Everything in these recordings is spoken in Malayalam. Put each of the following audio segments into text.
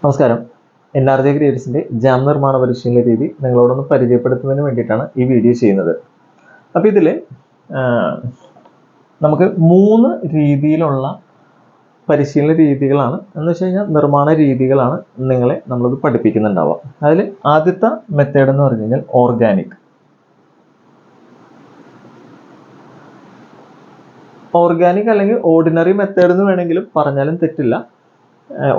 നമസ്കാരം. NRJ ക്രിയേറ്റീവ്സിന്റെ ജാം നിർമ്മാണ പരിശീലന രീതി നിങ്ങളോടൊന്ന് പരിചയപ്പെടുത്തുന്നതിന് വേണ്ടിയിട്ടാണ് ഈ വീഡിയോ ചെയ്യുന്നത്. അപ്പോൾ ഇതിൽ നമുക്ക് 3 രീതിയിലുള്ള പരിശീലന രീതികളാണ് എന്ന് വെച്ച് കഴിഞ്ഞാൽ നിർമ്മാണ രീതികളാണ് നമ്മളത് പഠിപ്പിക്കുന്നുണ്ടാവുക. അതിൽ ആദ്യത്തെ മെത്തേഡ് എന്ന് പറഞ്ഞു കഴിഞ്ഞാൽ ഓർഗാനിക് അല്ലെങ്കിൽ ഓർഡിനറി മെത്തേഡ് എന്ന് വേണമെങ്കിലും പറഞ്ഞാലും തെറ്റില്ല.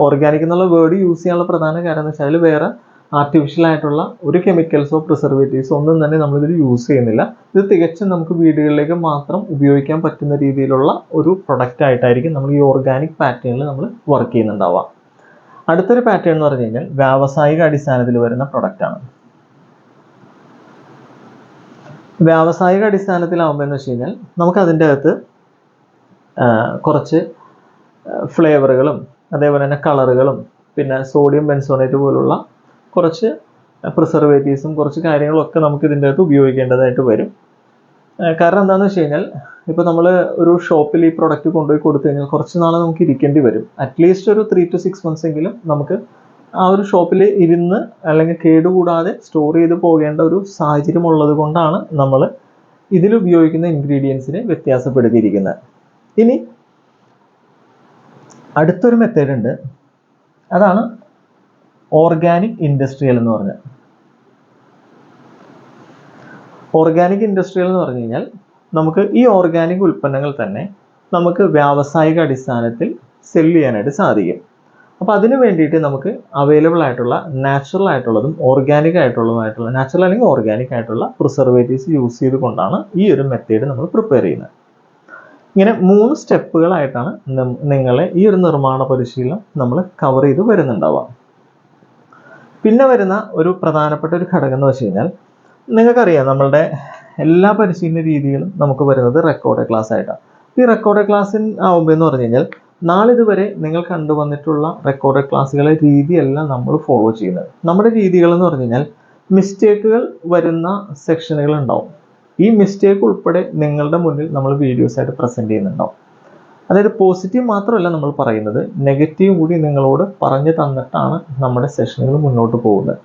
ഓർഗാനിക് എന്നുള്ള വേർഡ് യൂസ് ചെയ്യാനുള്ള പ്രധാന കാരണം എന്ന് വെച്ചാൽ വേറെ ആർട്ടിഫിഷ്യൽ ആയിട്ടുള്ള ഒരു കെമിക്കൽസോ പ്രിസർവേറ്റീവ്സോ ഒന്നും തന്നെ നമ്മളിതിൽ യൂസ് ചെയ്യുന്നില്ല. ഇത് തികച്ചും നമുക്ക് വീടുകളിലേക്ക് മാത്രം ഉപയോഗിക്കാൻ പറ്റുന്ന രീതിയിലുള്ള ഒരു പ്രൊഡക്റ്റ് ആയിട്ടായിരിക്കും നമ്മൾ ഈ ഓർഗാനിക് പാറ്റേണിൽ നമ്മൾ വർക്ക് ചെയ്യുന്നുണ്ടാവുക. അടുത്തൊരു പാറ്റേൺ എന്ന് പറഞ്ഞു കഴിഞ്ഞാൽ വ്യാവസായിക അടിസ്ഥാനത്തിൽ വരുന്ന പ്രൊഡക്റ്റാണ്. വ്യാവസായിക അടിസ്ഥാനത്തിലാവുമ്പോൾ എന്ന് വെച്ച് കഴിഞ്ഞാൽ നമുക്ക് അതിൻ്റെ അകത്ത് കുറച്ച് ഫ്ലേവറുകളും അതേപോലെ തന്നെ കളറുകളും പിന്നെ സോഡിയം ബെൻസോണേറ്റ് പോലുള്ള കുറച്ച് പ്രിസർവേറ്റീവ്സും കുറച്ച് കാര്യങ്ങളൊക്കെ നമുക്ക് ഇതിൻ്റെ അകത്ത് ഉപയോഗിക്കേണ്ടതായിട്ട് വരും. കാരണം എന്താണെന്ന് വെച്ച് കഴിഞ്ഞാൽ ഇപ്പോൾ നമ്മൾ ഒരു ഷോപ്പിൽ ഈ പ്രൊഡക്റ്റ് കൊണ്ടുപോയി കൊടുത്തു കഴിഞ്ഞാൽ കുറച്ച് നാൾ നമുക്ക് ഇരിക്കേണ്ടി വരും. അറ്റ്ലീസ്റ്റ് ഒരു 3 to 6 months എങ്കിലും നമുക്ക് ആ ഒരു ഷോപ്പിൽ ഇരുന്ന് അല്ലെങ്കിൽ കേടുകൂടാതെ സ്റ്റോർ ചെയ്ത് പോകേണ്ട ഒരു സാഹചര്യം ഉള്ളത് കൊണ്ടാണ് നമ്മൾ ഇതിൽ ഉപയോഗിക്കുന്ന ഇൻഗ്രീഡിയൻസിനെ വ്യത്യാസപ്പെടുത്തിയിരിക്കുന്നത്. ഇനി അടുത്തൊരു മെത്തേഡ് ഉണ്ട്, അതാണ് ഓർഗാനിക് ഇൻഡസ്ട്രിയൽ എന്ന് പറഞ്ഞാൽ. ഓർഗാനിക് ഇൻഡസ്ട്രിയൽ എന്ന് പറഞ്ഞു കഴിഞ്ഞാൽ നമുക്ക് ഈ ഓർഗാനിക് ഉൽപ്പന്നങ്ങൾ തന്നെ നമുക്ക് വ്യാവസായിക അടിസ്ഥാനത്തിൽ സെല് ചെയ്യാനായിട്ട് സാധിക്കും. അപ്പോൾ അതിന് വേണ്ടിയിട്ട് നമുക്ക് അവൈലബിൾ ആയിട്ടുള്ള നാച്ചുറൽ ആയിട്ടുള്ളതും ഓർഗാനിക് ആയിട്ടുള്ളതുമായിട്ടുള്ള നാച്ചുറൽ അല്ലെങ്കിൽ ഓർഗാനിക് ആയിട്ടുള്ള പ്രിസർവേറ്റീവ്സ് യൂസ് ചെയ്തുകൊണ്ടാണ് ഈ ഒരു മെത്തേഡ് നമ്മൾ പ്രിപ്പയർ ചെയ്യുന്നത്. ഇങ്ങനെ 3 സ്റ്റെപ്പുകളായിട്ടാണ് നിങ്ങളെ ഈ ഒരു നിർമ്മാണ പരിശീലനം നമ്മൾ കവർ ചെയ്ത് വരുന്നുണ്ടാവുക. പിന്നെ വരുന്ന ഒരു പ്രധാനപ്പെട്ട ഒരു ഘടകം എന്ന് വെച്ച് കഴിഞ്ഞാൽ നിങ്ങൾക്കറിയാം നമ്മളുടെ എല്ലാ പരിശീലന രീതികളും നമുക്ക് വരുന്നത് റെക്കോർഡ് ക്ലാസ് ആയിട്ടാണ്. ഈ റെക്കോർഡ് ക്ലാസ്സിൽ ആവുമ്പോൾ എന്ന് പറഞ്ഞു കഴിഞ്ഞാൽ നാളിതുവരെ നിങ്ങൾ കണ്ടുവന്നിട്ടുള്ള റെക്കോർഡ് ക്ലാസ്സുകളെ രീതിയല്ല നമ്മൾ ഫോളോ ചെയ്യുന്നത്. നമ്മുടെ രീതികൾ എന്ന് പറഞ്ഞു കഴിഞ്ഞാൽ മിസ്റ്റേക്കുകൾ വരുന്ന സെക്ഷനുകൾ ഉണ്ടാവും. ഈ മിസ്റ്റേക്ക് ഉൾപ്പെടെ നിങ്ങളുടെ മുന്നിൽ നമ്മൾ വീഡിയോസ് ആയിട്ട് പ്രസൻറ്റ് ചെയ്യുന്നുണ്ടാവും. അതായത് പോസിറ്റീവ് മാത്രമല്ല നമ്മൾ പറയുന്നത്, നെഗറ്റീവ് കൂടി നിങ്ങളോട് പറഞ്ഞു തന്നിട്ടാണ് നമ്മുടെ സെഷനുകൾ മുന്നോട്ട് പോകുന്നത്.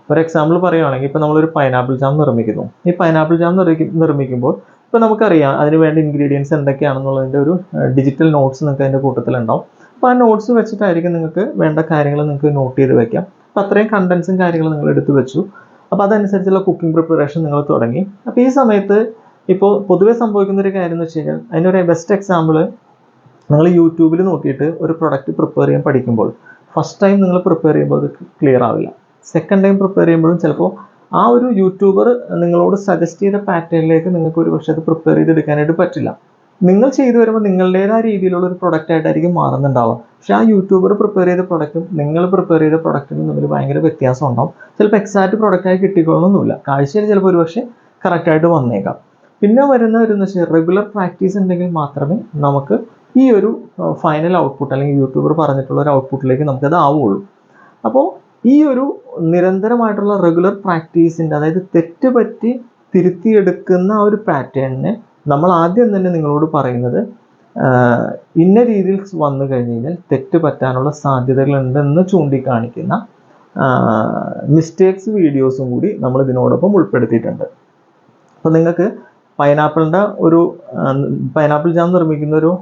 ഒരു എക്സാമ്പിൾ പറയുകയാണെങ്കിൽ ഇപ്പോൾ നമ്മളൊരു പൈനാപ്പിൾ ജാം നിർമ്മിക്കുന്നു. ഈ പൈനാപ്പിൾ ജാം നിർമ്മിക്കുമ്പോൾ ഇപ്പോൾ നമുക്കറിയാം അതിന് വേണ്ട ഇൻഗ്രീഡിയൻസ് എന്തൊക്കെയാണെന്നുള്ളതിൻ്റെ ഒരു ഡിജിറ്റൽ നോട്ട്സ് നിങ്ങൾക്ക് അതിൻ്റെ കൂട്ടത്തിലുണ്ടാവും. അപ്പോൾ ആ നോട്ട്സ് വെച്ചിട്ടായിരിക്കും നിങ്ങൾക്ക് വേണ്ട കാര്യങ്ങൾ നിങ്ങൾക്ക് നോട്ട് ചെയ്ത് വെക്കാം. അപ്പോൾ അത്രയും കണ്ടൻസും കാര്യങ്ങളും നിങ്ങൾ എടുത്തു വെച്ചു. അപ്പോൾ അതനുസരിച്ചുള്ള കുക്കിംഗ് പ്രിപ്പറേഷൻ നിങ്ങൾ തുടങ്ങി. അപ്പോൾ ഈ സമയത്ത് ഇപ്പോൾ പൊതുവെ സംഭവിക്കുന്ന ഒരു കാര്യം എന്ന് വെച്ച് കഴിഞ്ഞാൽ അതിനൊരു ബെസ്റ്റ് എക്സാമ്പിൾ, നിങ്ങൾ യൂട്യൂബിൽ നോക്കിയിട്ട് ഒരു പ്രൊഡക്റ്റ് പ്രിപ്പയർ ചെയ്യാൻ പഠിക്കുമ്പോൾ ഫസ്റ്റ് ടൈം നിങ്ങൾ പ്രിപ്പയർ ചെയ്യുമ്പോൾ അത് ക്ലിയർ ആവില്ല. സെക്കൻഡ് ടൈം പ്രിപ്പയർ ചെയ്യുമ്പോഴും ചിലപ്പോൾ ആ ഒരു യൂട്യൂബർ നിങ്ങളോട് സജസ്റ്റ് ചെയ്ത പാറ്റേണിലേക്ക് നിങ്ങൾക്ക് ഒരു പക്ഷേ അത് പ്രിപ്പയർ ചെയ്തെടുക്കാനായിട്ട് പറ്റില്ല. നിങ്ങൾ ചെയ്തു വരുമ്പോൾ നിങ്ങളുടേതായ രീതിയിലുള്ള ഒരു പ്രൊഡക്റ്റ് ആയിട്ടായിരിക്കും മാറുന്നുണ്ടാവുക. പക്ഷേ ആ യൂട്യൂബർ പ്രിപ്പയർ ചെയ്ത പ്രൊഡക്റ്റും നിങ്ങൾ പ്രിപ്പയർ ചെയ്ത പ്രൊഡക്റ്റിനും തമ്മിൽ ഭയങ്കര വ്യത്യാസം ഉണ്ടാവും. ചിലപ്പോൾ എക്സാക്റ്റ് പ്രൊഡക്റ്റായി കിട്ടിക്കൊള്ളണമെന്നില്ല, കാഴ്ചയിൽ ചിലപ്പോൾ ഒരു പക്ഷേ കറക്റ്റായിട്ട് വന്നേക്കാം. പിന്നെ വരുന്ന വെച്ചാൽ റെഗുലർ പ്രാക്ടീസ് ഉണ്ടെങ്കിൽ മാത്രമേ നമുക്ക് ഈ ഒരു ഫൈനൽ ഔട്ട്പുട്ട് അല്ലെങ്കിൽ യൂട്യൂബർ പറഞ്ഞിട്ടുള്ള ഒരു ഔട്ട്പുട്ടിലേക്ക് നമുക്കത് ആവുകയുള്ളൂ. അപ്പോൾ ഈ ഒരു നിരന്തരമായിട്ടുള്ള റെഗുലർ പ്രാക്ടീസിൻ്റെ, അതായത് തെറ്റ് പറ്റി തിരുത്തിയെടുക്കുന്ന ആ ഒരു പാറ്റേണിനെ നമ്മൾ ആദ്യം തന്നെ നിങ്ങളോട് പറയുന്നത് ഇന്ന രീതിയിൽ വന്നു കഴിഞ്ഞ് കഴിഞ്ഞാൽ തെറ്റ് പറ്റാനുള്ള സാധ്യതകളുണ്ടെന്ന് ചൂണ്ടിക്കാണിക്കുന്ന മിസ്റ്റേക്സ് വീഡിയോസും കൂടി നമ്മൾ ഇതിനോടൊപ്പം ഉൾപ്പെടുത്തിയിട്ടുണ്ട്. അപ്പോൾ നിങ്ങൾക്ക് പൈനാപ്പിൾ ജാം നിർമ്മിക്കുന്ന ഒരു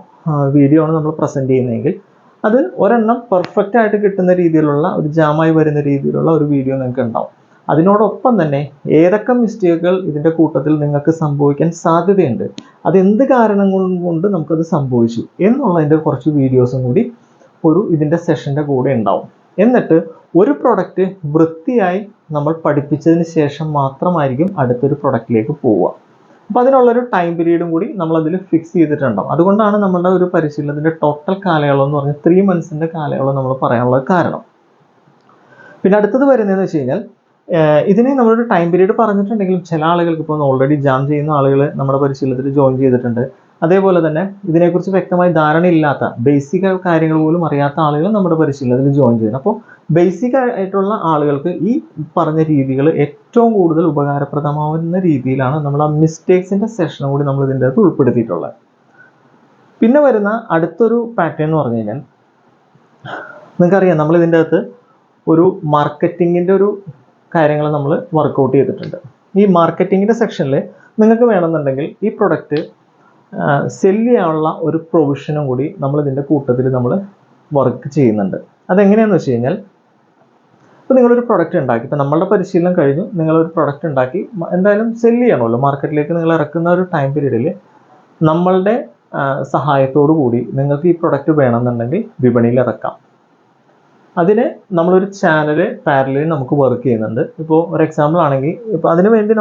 വീഡിയോ ആണ് നമ്മൾ പ്രസൻറ്റ് ചെയ്യുന്നതെങ്കിൽ അത് ഒരെണ്ണം പെർഫെക്റ്റ് ആയിട്ട് കിട്ടുന്ന രീതിയിലുള്ള ഒരു ജാമായി വരുന്ന രീതിയിലുള്ള ഒരു വീഡിയോ നിങ്ങൾക്ക് ഉണ്ടാവും. അതിനോടൊപ്പം തന്നെ ഏതൊക്കെ മിസ്റ്റേക്കുകൾ ഇതിൻ്റെ കൂട്ടത്തിൽ നിങ്ങൾക്ക് സംഭവിക്കാൻ സാധ്യതയുണ്ട്, അതെന്ത് കാരണം കൊണ്ട് നമുക്കത് സംഭവിച്ചു എന്നുള്ളതിൻ്റെ കുറച്ച് വീഡിയോസും കൂടി ഇതിൻ്റെ സെഷൻ്റെ കൂടെ ഉണ്ടാവും. എന്നിട്ട് ഒരു പ്രൊഡക്റ്റ് വൃത്തിയായി നമ്മൾ പഠിപ്പിച്ചതിന് ശേഷം മാത്രമായിരിക്കും അടുത്തൊരു പ്രൊഡക്റ്റിലേക്ക് പോവുക. അപ്പോൾ അതിനുള്ളൊരു ടൈം പീരീഡും കൂടി നമ്മളതിൽ ഫിക്സ് ചെയ്തിട്ടുണ്ടാവും. അതുകൊണ്ടാണ് നമ്മുടെ ഒരു പരിശീലനത്തിൻ്റെ ടോട്ടൽ കാലയളവ് എന്ന് പറഞ്ഞാൽ 3 months കാലയളവ് നമ്മൾ പറയാനുള്ള കാരണം. പിന്നെ അടുത്തത് വരുന്നതെന്ന് വെച്ച് കഴിഞ്ഞാൽ ഇതിനെ നമ്മളൊരു ടൈം പീരീഡ് പറഞ്ഞിട്ടുണ്ടെങ്കിലും ചില ആളുകൾക്ക് ഇപ്പോൾ ഓൾറെഡി ജാം ചെയ്യുന്ന ആളുകൾ നമ്മുടെ പരിശീലനത്തിൽ ജോയിൻ ചെയ്തിട്ടുണ്ട്. അതേപോലെ തന്നെ ഇതിനെക്കുറിച്ച് വ്യക്തമായി ധാരണയില്ലാത്ത ബേസിക് കാര്യങ്ങൾ പോലും അറിയാത്ത ആളുകൾ നമ്മുടെ പരിശീലനത്തിൽ ജോയിൻ ചെയ്യുന്നു. അപ്പോൾ ബേസിക് ആയിട്ടുള്ള ആളുകൾക്ക് ഈ പറഞ്ഞ രീതികൾ ഏറ്റവും കൂടുതൽ ഉപകാരപ്രദമാവുന്ന രീതിയിലാണ് നമ്മൾ ആ മിസ്റ്റേക്സിൻ്റെ സെഷനും കൂടി നമ്മൾ ഇതിൻ്റെ അകത്ത് ഉൾപ്പെടുത്തിയിട്ടുള്ളത്. പിന്നെ വരുന്ന അടുത്തൊരു പാറ്റേൺ എന്ന് പറഞ്ഞു കഴിഞ്ഞാൽ നിങ്ങൾക്കറിയാം നമ്മൾ ഇതിൻ്റെ അകത്ത് ഒരു മാർക്കറ്റിങ്ങിൻ്റെ ഒരു കാര്യങ്ങൾ നമ്മൾ വർക്കൗട്ട് ചെയ്തിട്ടുണ്ട്. ഈ മാർക്കറ്റിങ്ങിൻ്റെ സെക്ഷനിൽ നിങ്ങൾക്ക് വേണമെന്നുണ്ടെങ്കിൽ ഈ പ്രൊഡക്റ്റ് സെല് ചെയ്യാനുള്ള ഒരു പ്രൊവിഷനും കൂടി നമ്മൾ ഇതിൻ്റെ കൂട്ടത്തിൽ നമ്മൾ വർക്ക് ചെയ്യുന്നുണ്ട്. അതെങ്ങനെയാണെന്ന് വെച്ച് കഴിഞ്ഞാൽ, ഇപ്പോൾ നിങ്ങളൊരു പ്രൊഡക്റ്റ് ഉണ്ടാക്കി, ഇപ്പോൾ നമ്മളുടെ പരിശീലനം കഴിഞ്ഞു, നിങ്ങളൊരു പ്രൊഡക്റ്റ് ഉണ്ടാക്കി എന്തായാലും സെല് ചെയ്യണമല്ലോ, മാർക്കറ്റിലേക്ക് നിങ്ങൾ ഇറക്കുന്ന ഒരു ടൈം പീരീഡിൽ നമ്മളുടെ സഹായത്തോടു കൂടി നിങ്ങൾക്ക് ഈ പ്രൊഡക്റ്റ് വേണമെന്നുണ്ടെങ്കിൽ വിപണിയിൽ ഇറക്കാം. അതിന് നമ്മളൊരു ചാനൽ പാരലൽ നമുക്ക് വർക്ക് ചെയ്യുന്നുണ്ട്. ഇപ്പോൾ ഒരു എക്സാമ്പിൾ ആണെങ്കിൽ, ഇപ്പോൾ അതിന് വേണ്ടി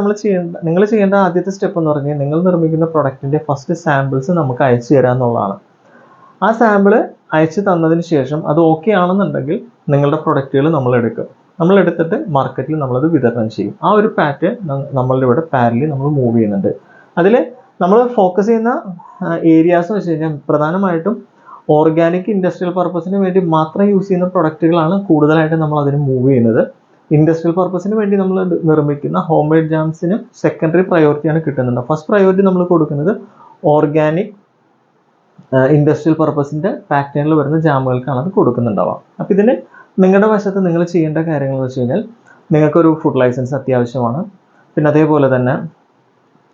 നിങ്ങൾ ചെയ്യേണ്ട ആദ്യത്തെ സ്റ്റെപ്പ് എന്ന് പറഞ്ഞാൽ നിങ്ങൾ നിർമ്മിക്കുന്ന പ്രൊഡക്റ്റിൻ്റെ ഫസ്റ്റ് സാമ്പിൾസ് നമുക്ക് അയച്ചു തരാം എന്നുള്ളതാണ്. ആ സാമ്പിള് അയച്ചു തന്നതിന് ശേഷം അത് ഓക്കെ ആണെന്നുണ്ടെങ്കിൽ നിങ്ങളുടെ പ്രൊഡക്റ്റുകൾ നമ്മളെടുത്തിട്ട് മാർക്കറ്റിൽ നമ്മളത് വിതരണം ചെയ്യും. ആ ഒരു പാറ്റേൺ നമ്മളുടെ ഇവിടെ പാരലൽ നമ്മൾ മൂവ് ചെയ്യുന്നുണ്ട്. അതിൽ നമ്മൾ ഫോക്കസ് ചെയ്യുന്ന ഏരിയാസ് എന്ന് വെച്ച് കഴിഞ്ഞാൽ പ്രധാനമായിട്ടും ഓർഗാനിക് ഇൻഡസ്ട്രിയൽ പർപ്പസിന് വേണ്ടി മാത്രം യൂസ് ചെയ്യുന്ന പ്രൊഡക്റ്റുകളാണ് കൂടുതലായിട്ട് നമ്മൾ അതിന് മൂവ് ചെയ്യുന്നത്. ഇൻഡസ്ട്രിയൽ പർപ്പസിന് വേണ്ടി നമ്മൾ നിർമ്മിക്കുന്ന ഹോം മെയ്ഡ് ജാംസിന് സെക്കൻഡറി പ്രയോറിറ്റിയാണ് കിട്ടുന്നുണ്ട്. ഫസ്റ്റ് പ്രയോറിറ്റി നമ്മൾ കൊടുക്കുന്നത് ഓർഗാനിക് ഇൻഡസ്ട്രിയൽ പർപ്പസിൻ്റെ പാറ്റേണിൽ വരുന്ന ജാമുകൾക്കാണ് അത് കൊടുക്കുന്നുണ്ടാവുക. അപ്പോൾ ഇതിന് നിങ്ങളുടെ വശത്ത് നിങ്ങൾ ചെയ്യേണ്ട കാര്യങ്ങൾ എന്ന് വെച്ച് കഴിഞ്ഞാൽ, നിങ്ങൾക്കൊരു ഫുഡ് ലൈസൻസ് അത്യാവശ്യമാണ്. പിന്നെ അതേപോലെ തന്നെ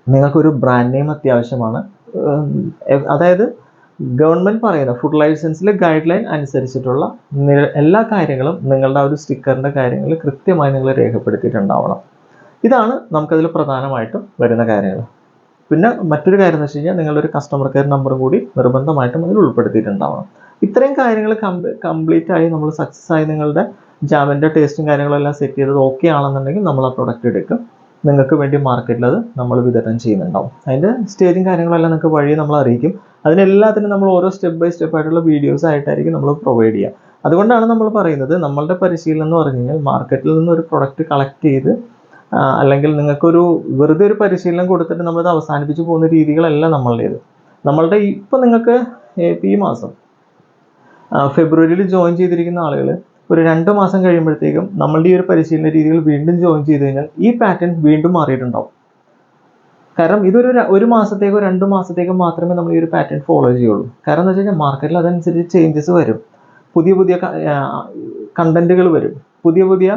നിങ്ങൾക്കൊരു ബ്രാൻഡ് നെയിം അത്യാവശ്യമാണ്. അതായത് ഗവൺമെൻറ് പറയുന്ന ഫുഡ് ലൈസൻസിലെ ഗൈഡ് ലൈൻ അനുസരിച്ചിട്ടുള്ള എല്ലാ കാര്യങ്ങളും നിങ്ങളുടെ ആ ഒരു സ്റ്റിക്കറിൻ്റെ കാര്യങ്ങൾ കൃത്യമായി നിങ്ങൾ രേഖപ്പെടുത്തിയിട്ടുണ്ടാവണം. ഇതാണ് നമുക്കതിൽ പ്രധാനമായിട്ടും വരുന്ന കാര്യങ്ങൾ. പിന്നെ മറ്റൊരു കാര്യം എന്ന് വെച്ച് കഴിഞ്ഞാൽ, നിങ്ങളൊരു കസ്റ്റമർ കെയർ നമ്പറും കൂടി നിർബന്ധമായിട്ടും അതിൽ ഉൾപ്പെടുത്തിയിട്ടുണ്ടാവണം. ഇത്രയും കാര്യങ്ങൾ കംപ്ലീറ്റ് ആയി നമ്മൾ സക്സസ് ആയി നിങ്ങളുടെ ജാമിൻ്റെ ടേസ്റ്റും കാര്യങ്ങളെല്ലാം സെറ്റ് ചെയ്തത് ഓക്കെ ആണെന്നുണ്ടെങ്കിൽ നമ്മൾ ആ പ്രൊഡക്റ്റ് എടുക്കും. നിങ്ങൾക്ക് വേണ്ടി മാർക്കറ്റിൽ അത് നമ്മൾ വിതരണം ചെയ്യുന്നുണ്ടാവും. അതിൻ്റെ സ്റ്റേജും കാര്യങ്ങളെല്ലാം നിങ്ങൾക്ക് വഴി നമ്മൾ അറിയിക്കും. അതിനെല്ലാത്തിനും നമ്മൾ ഓരോ സ്റ്റെപ്പ് ബൈ സ്റ്റെപ്പ് ആയിട്ടുള്ള വീഡിയോസ് ആയിട്ടായിരിക്കും നമ്മൾ പ്രൊവൈഡ് ചെയ്യുക. അതുകൊണ്ടാണ് നമ്മൾ പറയുന്നത്, നമ്മളുടെ പരിശീലനം എന്ന് പറഞ്ഞു കഴിഞ്ഞാൽ മാർക്കറ്റിൽ നിന്ന് ഒരു പ്രൊഡക്റ്റ് കളക്ട് ചെയ്ത് അല്ലെങ്കിൽ നിങ്ങൾക്കൊരു വെറുതെ ഒരു പരിശീലനം കൊടുത്തിട്ട് നമ്മളത് അവസാനിപ്പിച്ച് പോകുന്ന രീതികളല്ല നമ്മളുടേത്. നമ്മളുടെ ഇപ്പോൾ നിങ്ങൾക്ക് ഈ മാസം ഫെബ്രുവരിയിൽ ജോയിൻ ചെയ്തിരിക്കുന്ന ആളുകൾ ഒരു 2 മാസം കഴിയുമ്പോഴത്തേക്കും നമ്മളുടെ ഈ ഒരു പരിശീലന രീതികൾ വീണ്ടും ജോയിൻ ചെയ്ത് കഴിഞ്ഞാൽ ഈ പാറ്റേൺ വീണ്ടും മാറിയിട്ടുണ്ടാവും. കാരണം ഇതൊരു 1 മാസത്തേക്കോ 2 മാസത്തേക്കോ മാത്രമേ നമ്മൾ ഈ ഒരു പാറ്റേൺ ഫോളോ ചെയ്യുള്ളൂ. കാരണം എന്ന് വെച്ച് കഴിഞ്ഞാൽ മാർക്കറ്റിൽ അതനുസരിച്ച് ചേഞ്ചസ് വരും, പുതിയ കണ്ടന്റുകൾ വരും, പുതിയ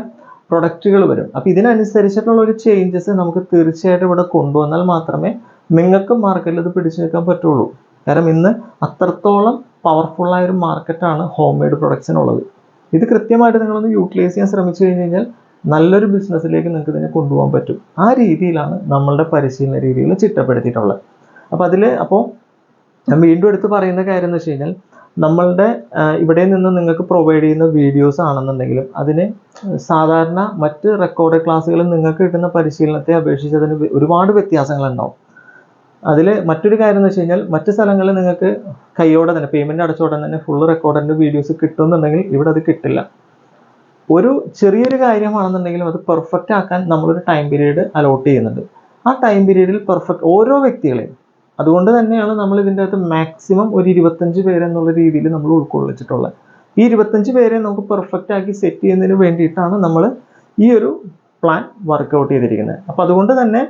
പ്രൊഡക്റ്റുകൾ വരും. അപ്പോൾ ഇതിനനുസരിച്ചിട്ടുള്ള ഒരു ചേഞ്ചസ് നമുക്ക് തീർച്ചയായിട്ടും ഇവിടെ കൊണ്ടുവന്നാൽ മാത്രമേ നിങ്ങൾക്ക് മാർക്കറ്റിൽ ഇത് പിടിച്ചു നിൽക്കാൻ പറ്റുള്ളൂ. കാരണം ഇന്ന് അത്രത്തോളം പവർഫുള്ളായ ഒരു മാർക്കറ്റാണ് ഹോം മെയ്ഡ് പ്രൊഡക്ട്സിനുള്ളത്. ഇത് കൃത്യമായിട്ട് നിങ്ങളൊന്ന് യൂട്ടിലൈസ് ചെയ്യാൻ ശ്രമിച്ചു കഴിഞ്ഞ് കഴിഞ്ഞാൽ നല്ലൊരു ബിസിനസ്സിലേക്ക് നിങ്ങൾക്ക് ഇതിനെ കൊണ്ടുപോകാൻ പറ്റും. ആ രീതിയിലാണ് നമ്മളുടെ പരിശീലന രീതികൾ ചിട്ടപ്പെടുത്തിയിട്ടുള്ളത്. അപ്പോൾ ഞാൻ വീണ്ടും എടുത്ത് പറയുന്ന കാര്യം എന്ന് വെച്ച് കഴിഞ്ഞാൽ, നമ്മളുടെ ഇവിടെ നിന്ന് നിങ്ങൾക്ക് പ്രൊവൈഡ് ചെയ്യുന്ന വീഡിയോസ് ആണെന്നുണ്ടെങ്കിലും അതിന് സാധാരണ മറ്റ് റെക്കോർഡ് ക്ലാസ്സുകളിൽ നിങ്ങൾക്ക് കിട്ടുന്ന പരിശീലനത്തെ അപേക്ഷിച്ച് അതിന് ഒരുപാട് വ്യത്യാസങ്ങളുണ്ടാവും. അതിൽ മറ്റൊരു കാര്യം എന്ന് വെച്ച് കഴിഞ്ഞാൽ, മറ്റ് സ്ഥലങ്ങളിൽ നിങ്ങൾക്ക് കൈയോടെ തന്നെ പേയ്മെൻറ്റ് അടച്ചോടെ തന്നെ ഫുൾ റെക്കോർഡിൻ്റെ വീഡിയോസ് കിട്ടുമെന്നുണ്ടെങ്കിൽ ഇവിടെ അത് കിട്ടില്ല. ഒരു ചെറിയൊരു കാര്യമാണെന്നുണ്ടെങ്കിലും അത് പെർഫെക്റ്റ് ആക്കാൻ നമ്മളൊരു ടൈം പീരീഡ് അലോട്ട് ചെയ്യുന്നുണ്ട്. ആ ടൈം പീരീഡിൽ ഓരോ വ്യക്തികളെയും, അതുകൊണ്ട് തന്നെയാണ് നമ്മൾ ഇതിൻ്റെ അകത്ത് മാക്സിമം ഒരു 25 പേര് എന്നുള്ള രീതിയിൽ നമ്മൾ ഉൾക്കൊള്ളിച്ചിട്ടുള്ളത്. ഈ 25 പേരെ നമുക്ക് പെർഫെക്റ്റ് ആക്കി സെറ്റ് ചെയ്യുന്നതിന് വേണ്ടിയിട്ടാണ് നമ്മൾ ഈ ഒരു പ്ലാൻ വർക്കൗട്ട് ചെയ്തിരിക്കുന്നത്. അപ്പോൾ അതുകൊണ്ട് തന്നെ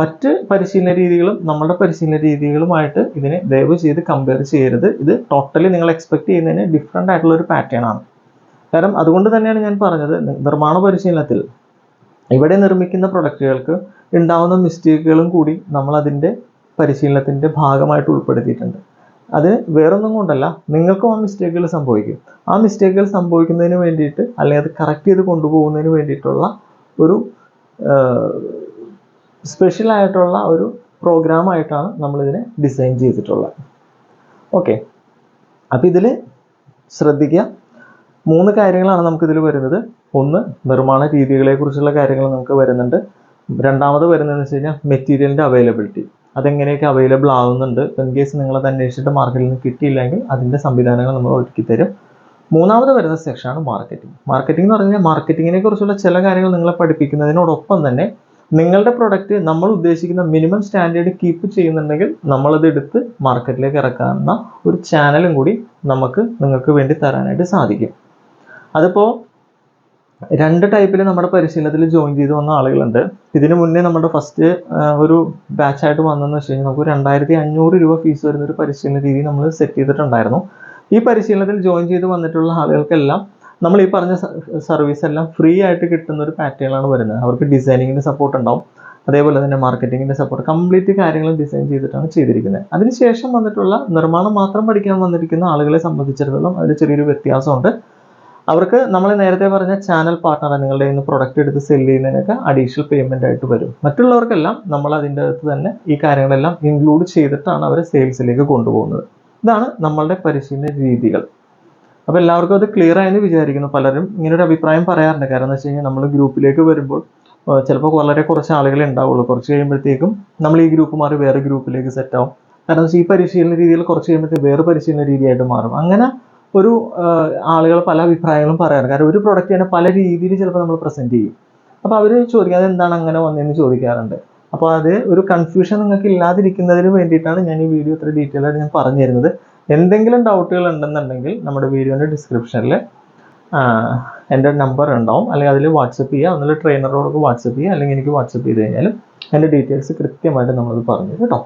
മറ്റ് പരിശീലന രീതികളും നമ്മുടെ പരിശീലന രീതികളുമായിട്ട് ഇതിനെ ദയവ് ചെയ്ത് കമ്പയർ ചെയ്യരുത്. ഇത് ടോട്ടലി നിങ്ങൾ എക്സ്പെക്ട് ചെയ്യുന്നതിന് ഡിഫറെൻ്റ് ആയിട്ടുള്ള ഒരു പാറ്റേൺ ആണ്. കാരണം അതുകൊണ്ട് തന്നെയാണ് ഞാൻ പറഞ്ഞത്, നിർമ്മാണ പരിശീലനത്തിൽ ഇവിടെ നിർമ്മിക്കുന്ന പ്രൊഡക്റ്റുകൾക്ക് ഉണ്ടാവുന്ന മിസ്റ്റേക്കുകളും കൂടി നമ്മൾ അതിൻ്റെ പരിശീലനത്തിൻ്റെ ഭാഗമായിട്ട് ഉൾപ്പെടുത്തിയിട്ടുണ്ട്. അത് വേറൊന്നും കൊണ്ടല്ല, നിങ്ങൾക്കും ആ മിസ്റ്റേക്കുകൾ സംഭവിക്കും. ആ മിസ്റ്റേക്കുകൾ സംഭവിക്കുന്നതിന് വേണ്ടിയിട്ട് അല്ലെങ്കിൽ അത് കറക്റ്റ് ചെയ്ത് കൊണ്ടുപോകുന്നതിന് വേണ്ടിയിട്ടുള്ള ഒരു സ്പെഷ്യൽ ആയിട്ടുള്ള ഒരു പ്രോഗ്രാമായിട്ടാണ് നമ്മളിതിനെ ഡിസൈൻ ചെയ്തിട്ടുള്ളത്. ഓക്കെ, അപ്പോൾ ഇതിൽ ശ്രദ്ധിക്കുക, 3 കാര്യങ്ങളാണ് നമുക്കിതിൽ വരുന്നത്. ഒന്ന്, നിർമ്മാണ രീതികളെക്കുറിച്ചുള്ള കാര്യങ്ങൾ നമുക്ക് വരുന്നുണ്ട്. രണ്ടാമത് വരുന്നതെന്ന് വെച്ച് കഴിഞ്ഞാൽ മെറ്റീരിയലിൻ്റെ അവൈലബിലിറ്റി, അതെങ്ങനെയൊക്കെ അവൈലബിൾ ആവുന്നുണ്ട്. ഇൻ കേസ് നിങ്ങളത് അന്വേഷിച്ചിട്ട് മാർക്കറ്റിൽ നിന്ന് കിട്ടിയില്ലെങ്കിൽ അതിൻ്റെ സംവിധാനങ്ങൾ നമ്മൾ ഒരുക്കി തരും. മൂന്നാമത് വരുന്ന സെക്ഷനാണ് മാർക്കറ്റിംഗ്. മാർക്കറ്റിംഗ് എന്ന് പറഞ്ഞാൽ മാർക്കറ്റിങ്ങിനെ കുറിച്ചുള്ള ചില കാര്യങ്ങൾ നിങ്ങളെ പഠിപ്പിക്കുന്നതിനോടൊപ്പം തന്നെ നിങ്ങളുടെ പ്രൊഡക്റ്റ് നമ്മൾ ഉദ്ദേശിക്കുന്ന മിനിമം സ്റ്റാൻഡേർഡ് കീപ്പ് ചെയ്യുന്നുണ്ടെങ്കിൽ നമ്മളത് എടുത്ത് മാർക്കറ്റിലേക്ക് ഇറക്കാവുന്ന ഒരു ചാനലും കൂടി നിങ്ങൾക്ക് വേണ്ടി തരാനായിട്ട് സാധിക്കും. അതിപ്പോൾ 2 ടൈപ്പിൽ നമ്മുടെ പരിശീലനത്തിൽ ജോയിൻ ചെയ്ത് വന്ന ആളുകളുണ്ട്. ഇതിനു മുന്നേ നമ്മുടെ ഫസ്റ്റ് ഒരു ബാച്ചായിട്ട് വന്നതെന്ന് വെച്ച് കഴിഞ്ഞാൽ നമുക്ക് 2500 രൂപ ഫീസ് വരുന്നൊരു പരിശീലന രീതി നമ്മൾ സെറ്റ് ചെയ്തിട്ടുണ്ടായിരുന്നു. ഈ പരിശീലനത്തിൽ ജോയിൻ ചെയ്ത് വന്നിട്ടുള്ള ആളുകൾക്കെല്ലാം നമ്മൾ ഈ പറഞ്ഞ സർവീസ് എല്ലാം ഫ്രീ ആയിട്ട് കിട്ടുന്ന ഒരു പാറ്റേണിലാണ് വരുന്നത്. അവർക്ക് ഡിസൈനിങ്ങിൻ്റെ സപ്പോർട്ട് ഉണ്ടാവും, അതേപോലെ തന്നെ മാർക്കറ്റിങ്ങിൻ്റെ സപ്പോർട്ട്, കംപ്ലീറ്റ് കാര്യങ്ങൾ ഡിസൈൻ ചെയ്തിട്ടാണ് ചെയ്തിരിക്കുന്നത്. അതിനുശേഷം വന്നിട്ടുള്ള നിർമ്മാണം മാത്രം പഠിക്കാൻ വന്നിരിക്കുന്ന ആളുകളെ സംബന്ധിച്ചിടത്തോളം അതിൽ ചെറിയൊരു വ്യത്യാസമുണ്ട്. അവർക്ക് നമ്മൾ നേരത്തെ പറഞ്ഞ ചാനൽ പാർട്ട്ണർ, നിങ്ങളുടെ കയ്യിൽ നിന്ന് പ്രൊഡക്റ്റ് എടുത്ത് സെല് ചെയ്യുന്നതിനൊക്കെ അഡീഷണൽ പേയ്മെൻ്റ് ആയിട്ട് വരും. മറ്റുള്ളവർക്കെല്ലാം നമ്മൾ അതിൻ്റെ അകത്ത് തന്നെ ഈ കാര്യങ്ങളെല്ലാം ഇൻക്ലൂഡ് ചെയ്തിട്ടാണ് അവരെ സെയിൽസിലേക്ക് കൊണ്ടുപോകുന്നത്. ഇതാണ് നമ്മളുടെ പരിശീലന രീതികൾ. അപ്പോൾ എല്ലാവർക്കും അത് ക്ലിയർ ആയെന്ന് വിചാരിക്കുന്നു. പലരും ഇങ്ങനൊരു അഭിപ്രായം പറയാറുണ്ട്. കാരണം എന്ന് വെച്ച് കഴിഞ്ഞാൽ നമ്മൾ ഗ്രൂപ്പിലേക്ക് വരുമ്പോൾ ചിലപ്പോൾ വളരെ കുറച്ച് ആളുകളെ ഉണ്ടാവുള്ളൂ. കുറച്ച് കഴിയുമ്പോഴത്തേക്കും നമ്മൾ ഈ ഗ്രൂപ്പ് മാറി വേറെ ഗ്രൂപ്പിലേക്ക് സെറ്റ് ആവും. കാരണം വെച്ചാൽ ഈ പരിശീലന രീതിയിൽ കുറച്ച് കഴിയുമ്പോഴത്തേക്ക് വേറെ പരിശീലന രീതിയായിട്ട് മാറും. അങ്ങനെ ഒരു ആളുകൾ പല അഭിപ്രായങ്ങളും പറയാറ്. കാരണം ഒരു പ്രൊഡക്റ്റ് തന്നെ പല രീതിയിൽ ചിലപ്പോൾ നമ്മൾ പ്രസൻറ്റ് ചെയ്യും. അപ്പോൾ അവർ ചോദിക്കുക അതെന്താണ് അങ്ങനെ വന്നതെന്ന് ചോദിക്കാറുണ്ട്. അപ്പോൾ അത് ഒരു കൺഫ്യൂഷൻ നിങ്ങൾക്ക് ഇല്ലാതിരിക്കുന്നതിന് വേണ്ടിയിട്ടാണ് ഞാൻ ഈ വീഡിയോ ഇത്ര ഡീറ്റെയിൽ ആയിട്ട് ഞാൻ പറഞ്ഞു തരുന്നത്. എന്തെങ്കിലും ഡൗട്ടുകൾ ഉണ്ടെന്നുണ്ടെങ്കിൽ നമ്മുടെ വീഡിയോൻ്റെ ഡിസ്ക്രിപ്ഷനിൽ എൻ്റെ നമ്പർ ഉണ്ടാവും, അല്ലെങ്കിൽ അതിൽ വാട്സപ്പ് ചെയ്യുക. ഒന്നിൽ ട്രെയിനറോടൊക്കെ വാട്സപ്പ് ചെയ്യുക, അല്ലെങ്കിൽ എനിക്ക് വാട്സപ്പ് ചെയ്ത് കഴിഞ്ഞാലും എൻ്റെ ഡീറ്റെയിൽസ് കൃത്യമായിട്ട് നമ്മളത് പറഞ്ഞു കേട്ടോ.